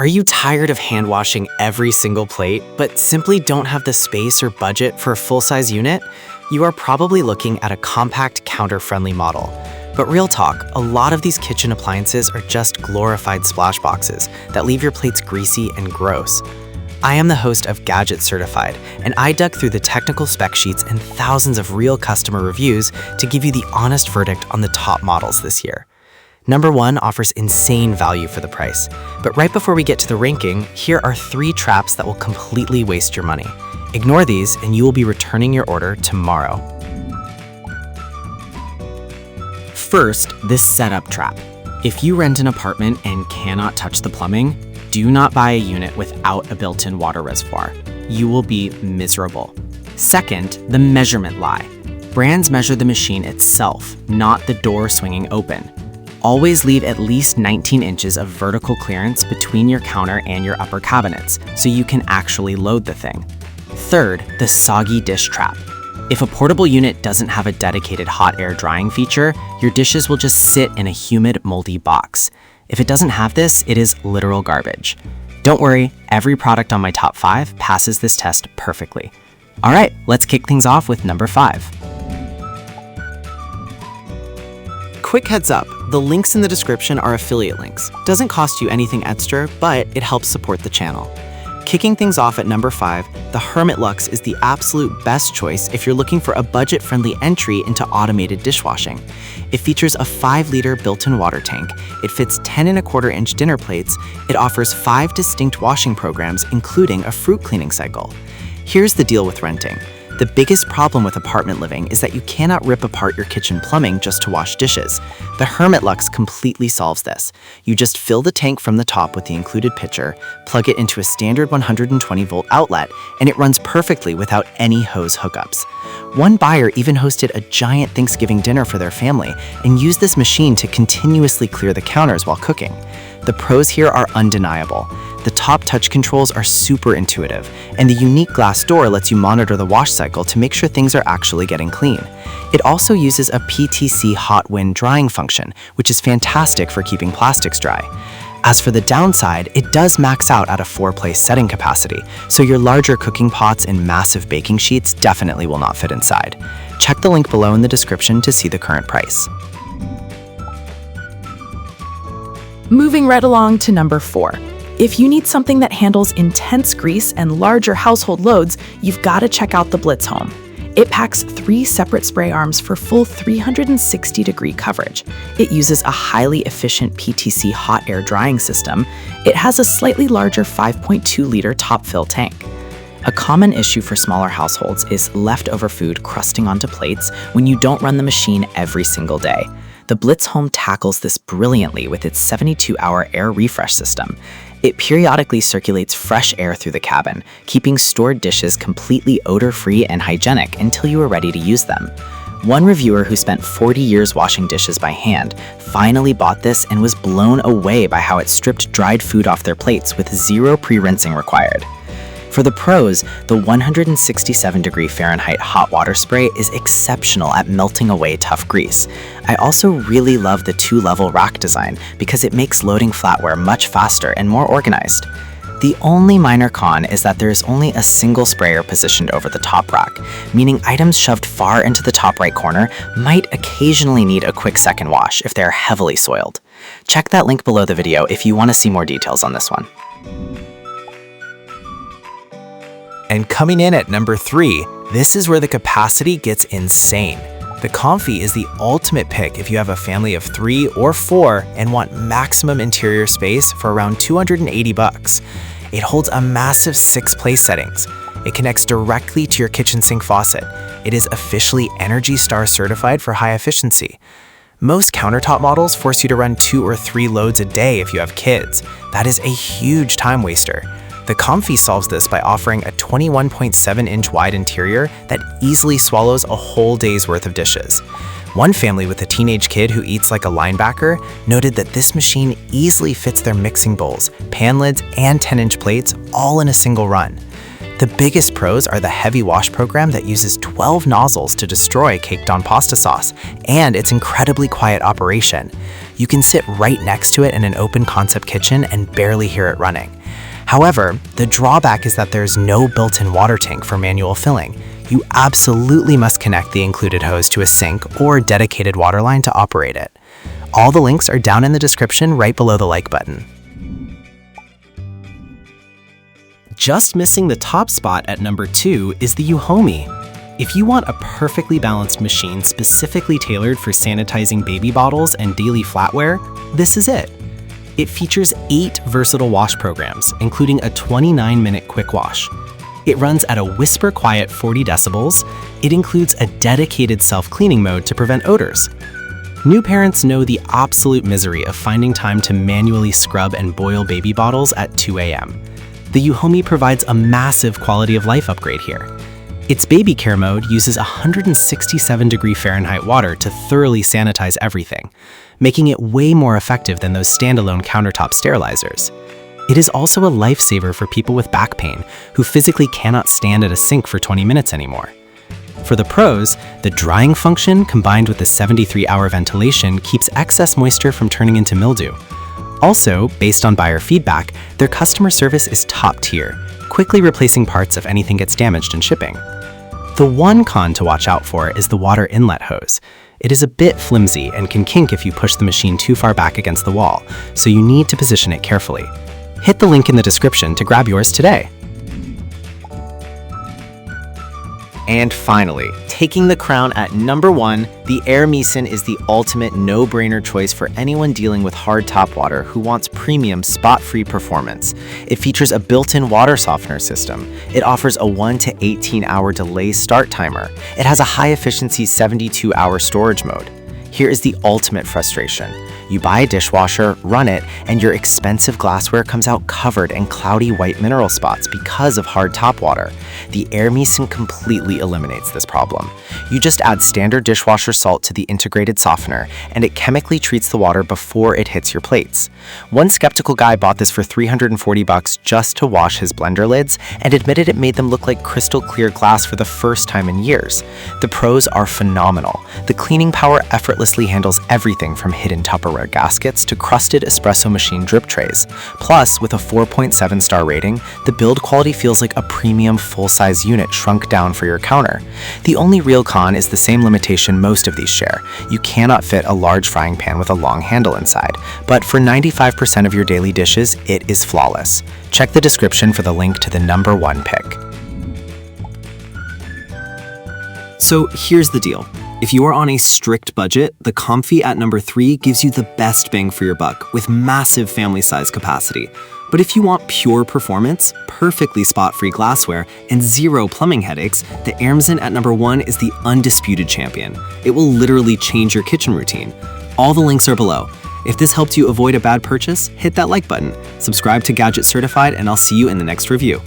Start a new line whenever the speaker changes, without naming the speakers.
Are you tired of hand washing every single plate, but simply don't have the space or budget for a full-size unit? You are probably looking at a compact, counter-friendly model. But real talk, a lot of these kitchen appliances are just glorified splash boxes that leave your plates greasy and gross. I am the host of Gadget Certified, and I dug through the technical spec sheets and thousands of real customer reviews to give you the honest verdict on the top models this year. Number 1 offers insane value for the price. But right before we get to the ranking, here are 3 traps that will completely waste your money. Ignore these and you will be returning your order tomorrow. First, this setup trap. If you rent an apartment and cannot touch the plumbing, do not buy a unit without a built-in water reservoir. You will be miserable. Second, the measurement lie. Brands measure the machine itself, not the door swinging open. Always leave at least 19 inches of vertical clearance between your counter and your upper cabinets, so you can actually load the thing. Third, the soggy dish trap. If a portable unit doesn't have a dedicated hot air drying feature, your dishes will just sit in a humid, moldy box. If it doesn't have this, it is literal garbage. Don't worry, every product on my top 5 passes this test perfectly. All right, let's kick things off with number 5. Quick heads up, the links in the description are affiliate links. Doesn't cost you anything extra, but it helps support the channel. Kicking things off at number 5, the Hermitlux is the absolute best choice if you're looking for a budget-friendly entry into automated dishwashing. It features a 5-liter built-in water tank, it fits 10.25-inch dinner plates, it offers 5 distinct washing programs, including a fruit cleaning cycle. Here's the deal with renting. The biggest problem with apartment living is that you cannot rip apart your kitchen plumbing just to wash dishes. The Hermitlux completely solves this. You just fill the tank from the top with the included pitcher, plug it into a standard 120-volt outlet, and it runs perfectly without any hose hookups. One buyer even hosted a giant Thanksgiving dinner for their family and used this machine to continuously clear the counters while cooking. The pros here are undeniable. The top touch controls are super intuitive, and the unique glass door lets you monitor the wash cycle to make sure things are actually getting clean. It also uses a PTC hot wind drying function, which is fantastic for keeping plastics dry. As for the downside, it does max out at a 4-place setting capacity, so your larger cooking pots and massive baking sheets definitely will not fit inside. Check the link below in the description to see the current price.
Moving right along to number 4. If you need something that handles intense grease and larger household loads, you've got to check out the Blitzhome. It packs 3 separate spray arms for full 360-degree coverage. It uses a highly efficient PTC hot air drying system. It has a slightly larger 5.2-liter top fill tank. A common issue for smaller households is leftover food crusting onto plates when you don't run the machine every single day. The Blitzhome tackles this brilliantly with its 72-hour air refresh system. It periodically circulates fresh air through the cabin, keeping stored dishes completely odor-free and hygienic until you are ready to use them. One reviewer who spent 40 years washing dishes by hand finally bought this and was blown away by how it stripped dried food off their plates with 0 pre-rinsing required. For the pros, the 167-degree Fahrenheit hot water spray is exceptional at melting away tough grease. I also really love the 2-level rack design because it makes loading flatware much faster and more organized. The only minor con is that there is only a single sprayer positioned over the top rack, meaning items shoved far into the top right corner might occasionally need a quick second wash if they are heavily soiled. Check that link below the video if you want to see more details on this one.
And coming in at number 3, this is where the capacity gets insane. The Comfee is the ultimate pick if you have a family of 3 or 4 and want maximum interior space for around $280. It holds a massive 6-place settings. It connects directly to your kitchen sink faucet. It is officially ENERGY STAR certified for high efficiency. Most countertop models force you to run 2 or 3 loads a day if you have kids. That is a huge time waster. The Comfee solves this by offering a 21.7-inch wide interior that easily swallows a whole day's worth of dishes. One family with a teenage kid who eats like a linebacker noted that this machine easily fits their mixing bowls, pan lids, and 10-inch plates all in a single run. The biggest pros are the heavy wash program that uses 12 nozzles to destroy caked-on pasta sauce, and its incredibly quiet operation. You can sit right next to it in an open concept kitchen and barely hear it running. However, the drawback is that there's no built-in water tank for manual filling. You absolutely must connect the included hose to a sink or dedicated water line to operate it. All the links are down in the description right below the like button.
Just missing the top spot at number 2 is the Euhomy. If you want a perfectly balanced machine specifically tailored for sanitizing baby bottles and daily flatware, this is it. It features 8 versatile wash programs, including a 29-minute quick wash. It runs at a whisper-quiet 40 decibels. It includes a dedicated self-cleaning mode to prevent odors. New parents know the absolute misery of finding time to manually scrub and boil baby bottles at 2 a.m. The Euhomy provides a massive quality of life upgrade here. Its baby care mode uses 167° Fahrenheit water to thoroughly sanitize everything, making it way more effective than those standalone countertop sterilizers. It is also a lifesaver for people with back pain who physically cannot stand at a sink for 20 minutes anymore. For the pros, the drying function combined with the 73-hour ventilation keeps excess moisture from turning into mildew. Also, based on buyer feedback, their customer service is top tier, quickly replacing parts if anything gets damaged in shipping. The one con to watch out for is the water inlet hose. It is a bit flimsy and can kink if you push the machine too far back against the wall, so you need to position it carefully. Hit the link in the description to grab yours today. And finally, taking the crown at number 1, the Airmsen is the ultimate no-brainer choice for anyone dealing with hard tap water who wants premium spot-free performance. It features a built-in water softener system. It offers a 1 to 18-hour delay start timer. It has a high-efficiency 72-hour storage mode. Here is the ultimate frustration. You buy a dishwasher, run it, and your expensive glassware comes out covered in cloudy white mineral spots because of hard top water. The Airmsen completely eliminates this problem. You just add standard dishwasher salt to the integrated softener, and it chemically treats the water before it hits your plates. One skeptical guy bought this for $340 just to wash his blender lids and admitted it made them look like crystal clear glass for the first time in years. The pros are phenomenal. The cleaning power effortlessly handles everything from hidden Tupperware gaskets to crusted espresso machine drip trays. Plus, with a 4.7-star rating, the build quality feels like a premium full-size unit shrunk down for your counter. The only real con is the same limitation most of these share. You cannot fit a large frying pan with a long handle inside, but for 95% of your daily dishes, it is flawless. Check the description for the link to the number 1 pick. So here's the deal. If you are on a strict budget, the Comfee at number 3 gives you the best bang for your buck with massive family-size capacity. But if you want pure performance, perfectly spot-free glassware, and zero plumbing headaches, the Airmsen at number 1 is the undisputed champion. It will literally change your kitchen routine. All the links are below. If this helped you avoid a bad purchase, hit that like button. Subscribe to Gadget Certified, and I'll see you in the next review.